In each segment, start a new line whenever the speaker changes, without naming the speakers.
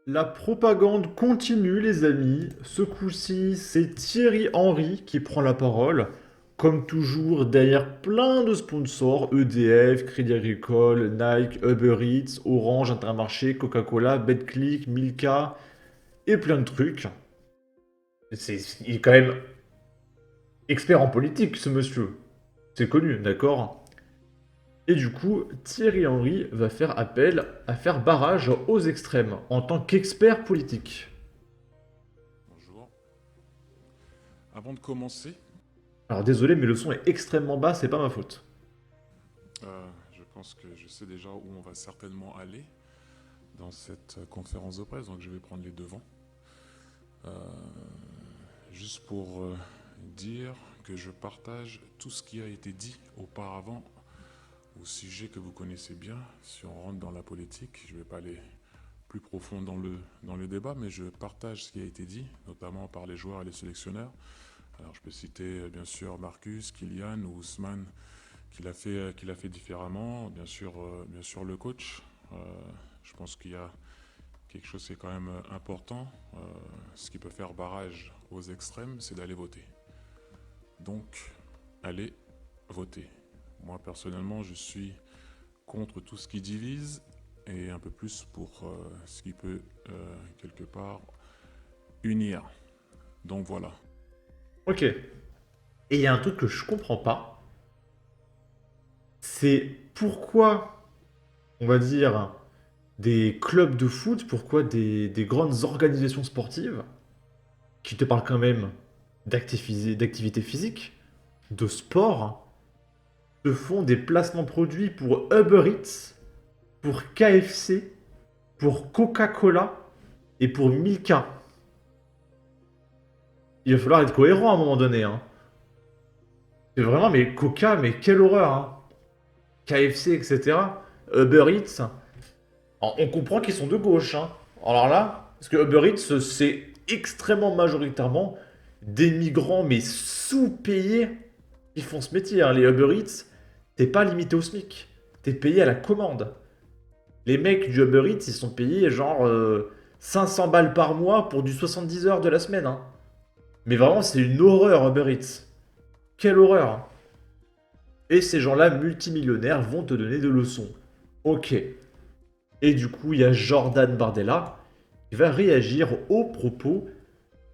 La propagande continue, les amis. Ce coup-ci, c'est Thierry Henry qui prend la parole. Comme toujours, derrière plein de sponsors, EDF, Crédit Agricole, Nike, Uber Eats, Orange, Intermarché, Coca-Cola, BetClick, Milka et plein de trucs. Il est quand même expert en politique, ce monsieur. C'est connu, d'accord? Et du coup, Thierry Henry va faire appel à faire barrage aux extrêmes en tant qu'expert politique.
Bonjour. Avant de commencer,
Alors désolé, mais le son est extrêmement bas, c'est pas ma faute.
je pense que je sais déjà où on va certainement aller dans cette conférence de presse, donc je vais prendre les devants. Euh, Juste pour dire que je partage tout ce qui a été dit auparavant au sujet que vous connaissez bien. Si on rentre dans la politique, je ne vais pas aller plus profond dans le débat, mais je partage ce qui a été dit, notamment par les joueurs et les sélectionneurs. Alors je peux citer bien sûr Marcus, Kylian ou Ousmane qu'il a fait différemment. Bien sûr le coach. Euh, je pense qu'il y a quelque chose qui est quand même important. Ce qui peut faire barrage aux extrêmes, c'est d'aller voter. Donc, allez voter. Moi personnellement, je suis contre tout ce qui divise et un peu plus pour ce qui peut quelque part unir. Donc voilà.
Ok. Et il y a un truc que je comprends pas, c'est pourquoi, on va dire, des clubs de foot, pourquoi des grandes organisations sportives, qui te parlent quand même d'activité physique, de sport, te font des placements produits pour Uber Eats, pour KFC, pour Coca-Cola et pour Milka. Il va falloir être cohérent à un moment donné, hein. C'est vraiment, mais Coca, mais quelle horreur, hein. KFC, etc. Uber Eats. Alors, on comprend qu'ils sont de gauche, hein. Alors là, parce que Uber Eats, c'est extrêmement majoritairement des migrants, mais sous-payés, qui font ce métier, hein. Les Uber Eats, t'es pas limité au SMIC. T'es payé à la commande. Les mecs du Uber Eats, ils sont payés genre 500 balles par mois pour du 70 heures de la semaine, hein. Mais vraiment, c'est une horreur, Uber Eats. Quelle horreur, hein. Et ces gens-là, multimillionnaires, vont te donner des leçons. Ok. Et du coup, il y a Jordan Bardella qui va réagir aux propos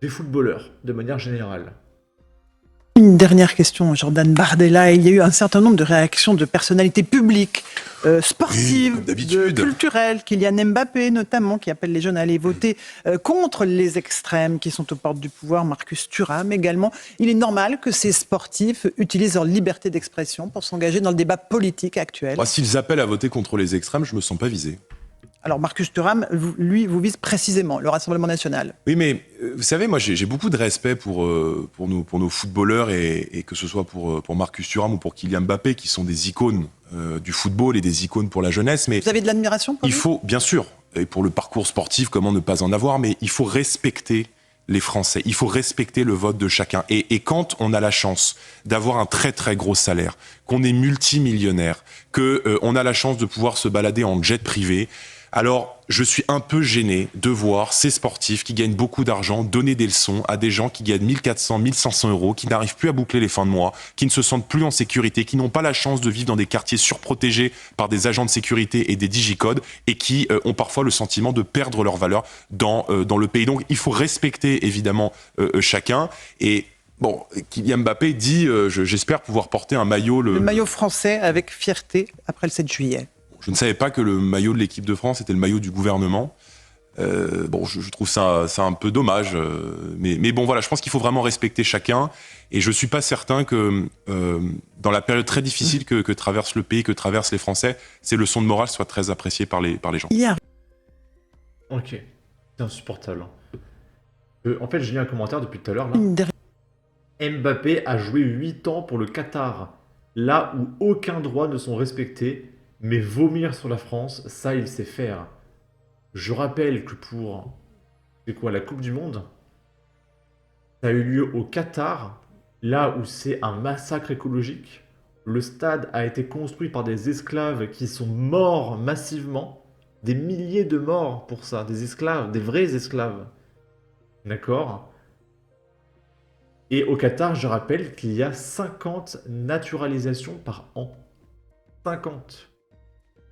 des footballeurs, de manière générale.
Une dernière question, Jordan Bardella. Il y a eu un certain nombre de réactions de personnalités publiques,
Oui,
sportives,
comme d'habitude.
culturelles, Kylian Mbappé notamment, qui appelle les jeunes à aller voter contre les extrêmes qui sont aux portes du pouvoir, Marcus Thuram également. Il est normal que ces sportifs utilisent leur liberté d'expression pour s'engager dans le débat politique actuel.
Moi, s'ils appellent à voter contre les extrêmes, je me sens pas visé.
Alors Marcus Thuram, lui, vous vise précisément le Rassemblement national.
Oui, mais vous savez, moi, j'ai beaucoup de respect pour nos footballeurs et que ce soit pour Marcus Thuram ou pour Kylian Mbappé, qui sont des icônes du football et des icônes pour la jeunesse. Mais
Vous avez de l'admiration pour
il
lui ?
faut, bien sûr, et pour le parcours sportif, comment ne pas en avoir, mais il faut respecter les Français. Il faut respecter le vote de chacun. Et quand on a la chance d'avoir un très très gros salaire, qu'on est multimillionnaire, que on a la chance de pouvoir se balader en jet privé, alors je suis un peu gêné de voir ces sportifs qui gagnent beaucoup d'argent donner des leçons à des gens qui gagnent 1400, 1500 euros, qui n'arrivent plus à boucler les fins de mois, qui ne se sentent plus en sécurité, qui n'ont pas la chance de vivre dans des quartiers surprotégés par des agents de sécurité et des digicodes et qui ont parfois le sentiment de perdre leur valeur dans le pays. Donc il faut respecter évidemment chacun. Et bon, Kylian Mbappé dit j'espère pouvoir porter un maillot.
Le maillot français avec fierté après le 7 juillet.
Je ne savais pas que le maillot de l'équipe de France était le maillot du gouvernement. Bon, je trouve ça un peu dommage. Mais bon, voilà, je pense qu'il faut vraiment respecter chacun. Et je suis pas certain que dans la période très difficile que traverse le pays, que traversent les Français, ces leçons de morale soient très appréciées par les gens.
Il y a
Ok. C'est insupportable, hein. En fait, j'ai lu un commentaire depuis tout à l'heure là.
une dernière
Mbappé a joué 8 ans pour le Qatar, là où aucun droit ne sont respectés, mais vomir sur la France, ça il sait faire. Je rappelle que pour, c'est quoi, la Coupe du Monde, ça a eu lieu au Qatar, là où c'est un massacre écologique. Le stade a été construit par des esclaves qui sont morts massivement. Des milliers de morts pour ça, des esclaves, des vrais esclaves. D'accord? Et au Qatar, je rappelle qu'il y a 50 naturalisations par an. 50.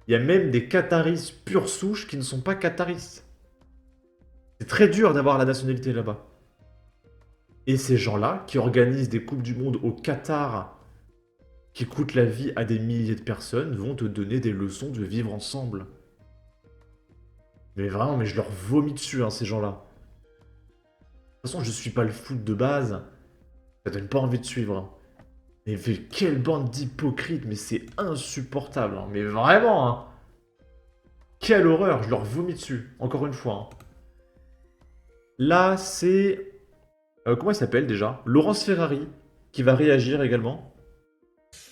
Il y a même des Qataris pure souche qui ne sont pas Qataris. C'est très dur d'avoir la nationalité là-bas. Et ces gens-là, qui organisent des Coupes du Monde au Qatar, qui coûtent la vie à des milliers de personnes, vont te donner des leçons de vivre ensemble. Mais vraiment, mais je leur vomis dessus, hein, ces gens-là. De toute façon, je suis pas le foot de base. Ça donne pas envie de suivre. Hein. Mais quelle bande d'hypocrites, mais c'est insupportable. Hein. Mais vraiment, hein. Quelle horreur, je leur vomis dessus. Encore une fois. Hein. Là, c'est... comment il s'appelle déjà? Laurence Ferrari, qui va réagir également.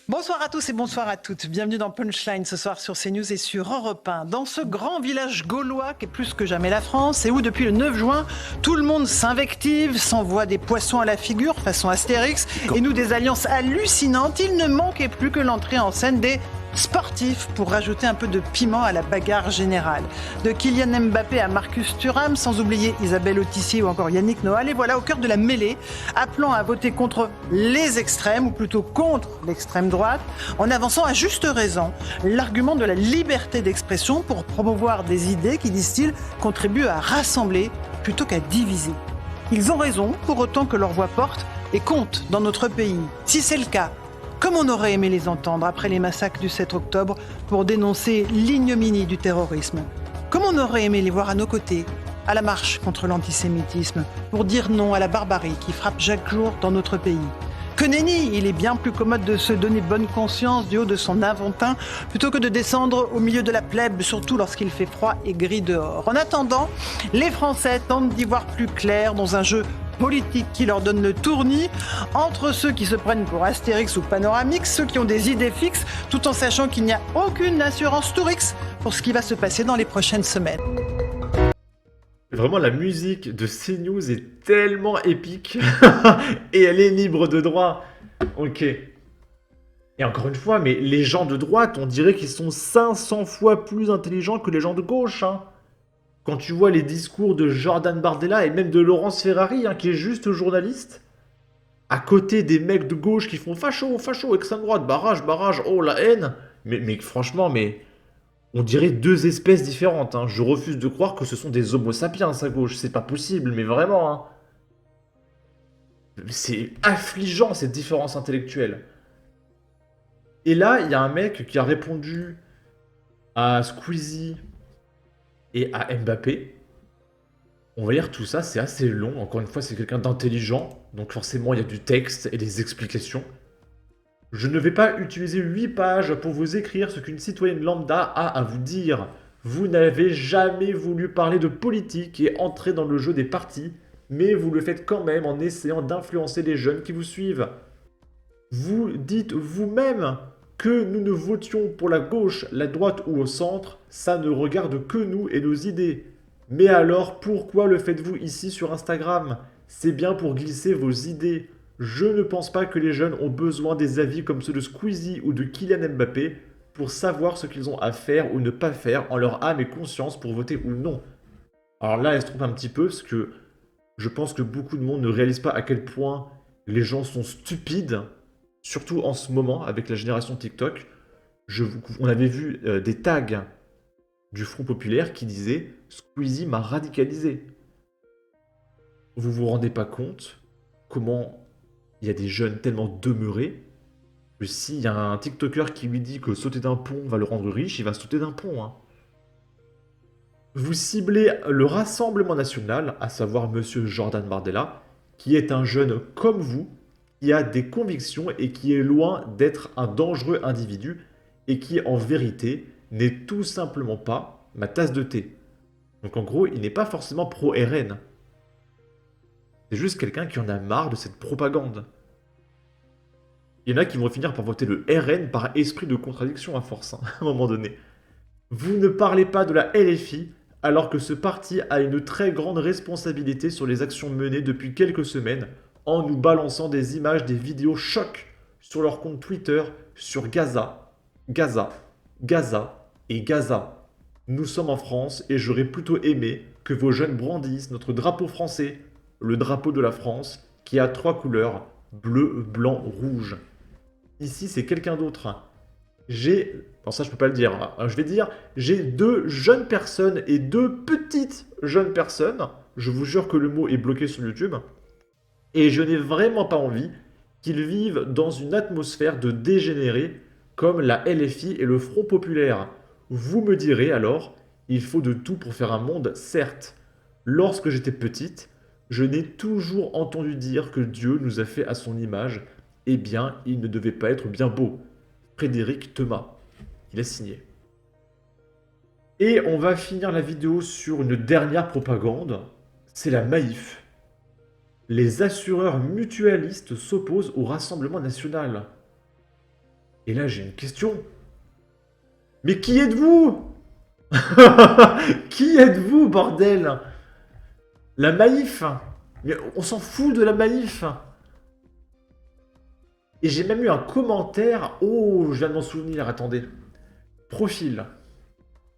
Bonsoir à tous et bonsoir à toutes. Bienvenue dans Punchline ce soir sur CNews et sur Europe 1. Dans ce grand village gaulois qui est plus que jamais la France et où depuis le 9 juin, tout le monde s'invective, s'envoie des poissons à la figure façon Astérix et nous des alliances hallucinantes, il ne manquait plus que l'entrée en scène des sportifs pour rajouter un peu de piment à la bagarre générale. De Kylian Mbappé à Marcus Thuram, sans oublier Isabelle Autissier ou encore Yannick Noah, les voilà au cœur de la mêlée, appelant à voter contre les extrêmes, ou plutôt contre l'extrême droite, en avançant à juste raison l'argument de la liberté d'expression pour promouvoir des idées qui, disent-ils, contribuent à rassembler plutôt qu'à diviser. Ils ont raison, pour autant que leur voix porte et compte dans notre pays. Si c'est le cas, comme on aurait aimé les entendre après les massacres du 7 octobre pour dénoncer l'ignominie du terrorisme. Comme on aurait aimé les voir à nos côtés, à la marche contre l'antisémitisme, pour dire non à la barbarie qui frappe chaque jour dans notre pays. Que nenni, il est bien plus commode de se donner bonne conscience du haut de son Aventin plutôt que de descendre au milieu de la plèbe, surtout lorsqu'il fait froid et gris dehors. En attendant, les Français tentent d'y voir plus clair dans un jeu politique qui leur donne le tournis entre ceux qui se prennent pour Astérix ou Panoramix, ceux qui ont des idées fixes, tout en sachant qu'il n'y a aucune assurance Tourix pour ce qui va se passer dans les prochaines semaines.
Vraiment, la musique de CNews est tellement épique et elle est libre de droit. Ok. Et encore une fois, mais les gens de droite, on dirait qu'ils sont 500 fois plus intelligents que les gens de gauche. Hein. Quand tu vois les discours de Jordan Bardella et même de Laurence Ferrari, hein, qui est juste journaliste, à côté des mecs de gauche qui font facho, facho, extrême droite, barrage, barrage, oh la haine. Mais franchement, mais on dirait deux espèces différentes. Hein. Je refuse de croire que ce sont des homo sapiens à gauche, c'est pas possible, mais vraiment. Hein. C'est affligeant cette différence intellectuelle. Et là, il y a un mec qui a répondu à Squeezie et à Mbappé. On va lire tout ça, c'est assez long. Encore une fois, c'est quelqu'un d'intelligent, donc forcément, il y a du texte et des explications. Je ne vais pas utiliser 8 pages pour vous écrire ce qu'une citoyenne lambda a à vous dire. Vous n'avez jamais voulu parler de politique et entrer dans le jeu des partis, mais vous le faites quand même en essayant d'influencer les jeunes qui vous suivent. Vous dites vous-même que nous ne votions pour la gauche, la droite ou au centre, ça ne regarde que nous et nos idées. Mais alors pourquoi le faites-vous ici sur Instagram? C'est bien pour glisser vos idées. Je ne pense pas que les jeunes ont besoin des avis comme ceux de Squeezie ou de Kylian Mbappé pour savoir ce qu'ils ont à faire ou ne pas faire en leur âme et conscience pour voter ou non. Alors là, elle se trompe un petit peu parce que je pense que beaucoup de monde ne réalise pas à quel point les gens sont stupides, surtout en ce moment avec la génération TikTok. On avait vu des tags du Front Populaire qui disaient « Squeezie m'a radicalisé ». Vous vous rendez pas compte comment il y a des jeunes tellement demeurés que s'il y a un TikToker qui lui dit que sauter d'un pont va le rendre riche, il va sauter d'un pont. Hein. Vous ciblez le Rassemblement National, à savoir Monsieur Jordan Bardella, qui est un jeune comme vous, qui a des convictions et qui est loin d'être un dangereux individu et qui, en vérité, n'est tout simplement pas ma tasse de thé. Donc en gros, il n'est pas forcément pro-RN. C'est juste quelqu'un qui en a marre de cette propagande. Il y en a qui vont finir par voter le RN par esprit de contradiction à force, hein, à un moment donné. Vous ne parlez pas de la LFI, alors que ce parti a une très grande responsabilité sur les actions menées depuis quelques semaines, en nous balançant des images, des vidéos chocs sur leur compte Twitter sur Gaza, Gaza, Gaza et Gaza. Nous sommes en France et j'aurais plutôt aimé que vos jeunes brandissent notre drapeau français, le drapeau de la France, qui a 3 couleurs, bleu, blanc, rouge. Ici, c'est quelqu'un d'autre. Non, ça, je peux pas le dire. Je vais dire, j'ai 2 jeunes personnes et 2 petites jeunes personnes. Je vous jure que le mot est bloqué sur YouTube. Et je n'ai vraiment pas envie qu'ils vivent dans une atmosphère de dégénérés comme la LFI et le Front Populaire. Vous me direz alors, il faut de tout pour faire un monde, certes. Lorsque j'étais petite, je n'ai toujours entendu dire que Dieu nous a fait à son image. Eh bien, il ne devait pas être bien beau. Frédéric Thomas. Il a signé. Et on va finir la vidéo sur une dernière propagande. C'est la Maïf. Les assureurs mutualistes s'opposent au Rassemblement national. Et là, j'ai une question. Mais qui êtes-vous? Qui êtes-vous, bordel? La Maïf? Mais on s'en fout de la Maïf. Et j'ai même eu un commentaire. Oh, je viens de m'en souvenir, attendez. Profil.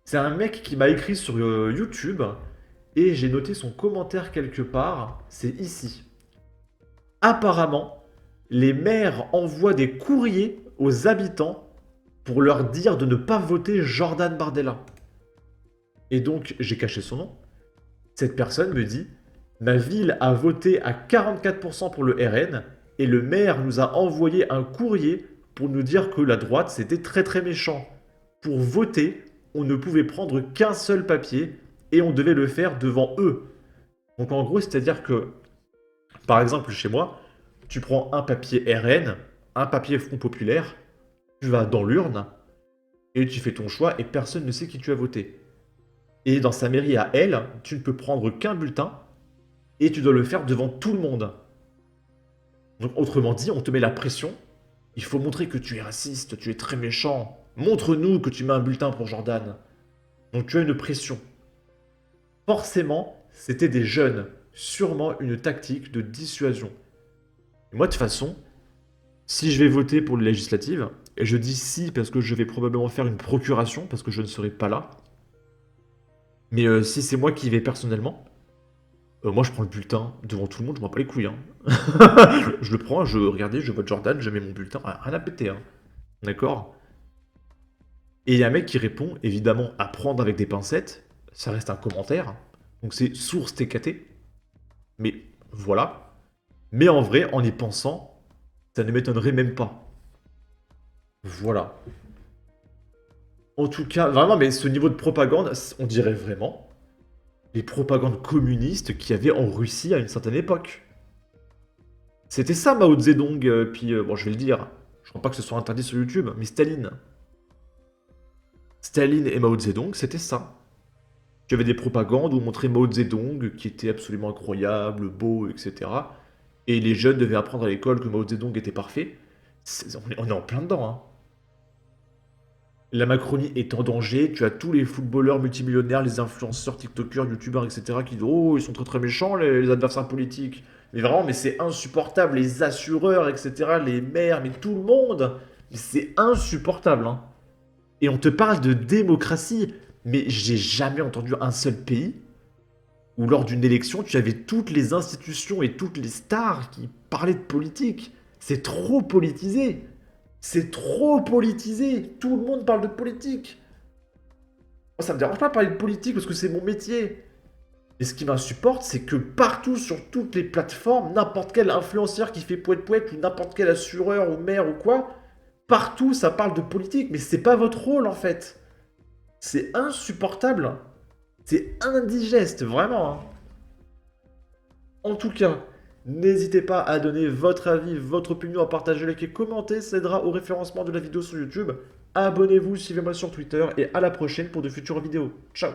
C'est un mec qui m'a écrit sur YouTube. Et j'ai noté son commentaire quelque part. C'est ici. Apparemment, les maires envoient des courriers aux habitants pour leur dire de ne pas voter Jordan Bardella. Et donc, j'ai caché son nom. Cette personne me dit « Ma ville a voté à 44% pour le RN et le maire nous a envoyé un courrier pour nous dire que la droite, c'était très très méchant. Pour voter, on ne pouvait prendre qu'un seul papier et on devait le faire devant eux. » Donc en gros, c'est-à-dire que, par exemple, chez moi, tu prends un papier RN, un papier Front Populaire, tu vas dans l'urne et tu fais ton choix et personne ne sait qui tu as voté. Et dans sa mairie à elle, tu ne peux prendre qu'un bulletin et tu dois le faire devant tout le monde. Donc autrement dit, on te met la pression. Il faut montrer que tu es raciste, tu es très méchant. Montre-nous que tu mets un bulletin pour Jordan. Donc tu as une pression. Forcément, c'était des jeunes. Sûrement une tactique de dissuasion. Et moi, de toute façon, si je vais voter pour les législatives, et je dis si parce que je vais probablement faire une procuration, parce que je ne serai pas là, mais si c'est moi qui y vais personnellement, moi je prends le bulletin devant tout le monde, je m'en bats les couilles. Hein. Je le prends, regardez, je vote Jordan, je mets mon bulletin, rien à péter. Hein. D'accord? Et il y a un mec qui répond, évidemment, à prendre avec des pincettes, ça reste un commentaire, donc c'est source TKT, mais voilà. Mais en vrai, en y pensant, ça ne m'étonnerait même pas. Voilà. En tout cas, vraiment, mais ce niveau de propagande, on dirait vraiment les propagandes communistes qu'il y avait en Russie à une certaine époque. C'était ça Mao Zedong, bon, je vais le dire, je crois pas que ce soit interdit sur YouTube, mais Staline. Staline et Mao Zedong, c'était ça. Tu avais des propagandes où on montrait Mao Zedong, qui était absolument incroyable, beau, etc. Et les jeunes devaient apprendre à l'école que Mao Zedong était parfait. On est en plein dedans, hein. La Macronie est en danger, tu as tous les footballeurs multimillionnaires, les influenceurs, tiktokers, youtubeurs, etc. qui disent « Oh, ils sont très très méchants, les adversaires politiques. » Mais vraiment, mais c'est insupportable, les assureurs, etc., les maires, mais tout le monde. C'est insupportable, hein. Et on te parle de démocratie, mais j'ai jamais entendu un seul pays où lors d'une élection, tu avais toutes les institutions et toutes les stars qui parlaient de politique. C'est trop politisé. C'est trop politisé. Tout le monde parle de politique. Moi, ça me dérange pas de parler de politique parce que c'est mon métier. Et ce qui m'insupporte, c'est que partout, sur toutes les plateformes, n'importe quel influenceur qui fait poète-poète ou n'importe quel assureur ou maire ou quoi, partout, ça parle de politique. Mais c'est pas votre rôle, en fait. C'est insupportable. C'est indigeste, vraiment. Hein. En tout cas... N'hésitez pas à donner votre avis, votre opinion, à partager, liker, commenter, ça aidera au référencement de la vidéo sur YouTube. Abonnez-vous, suivez-moi sur Twitter et à la prochaine pour de futures vidéos. Ciao!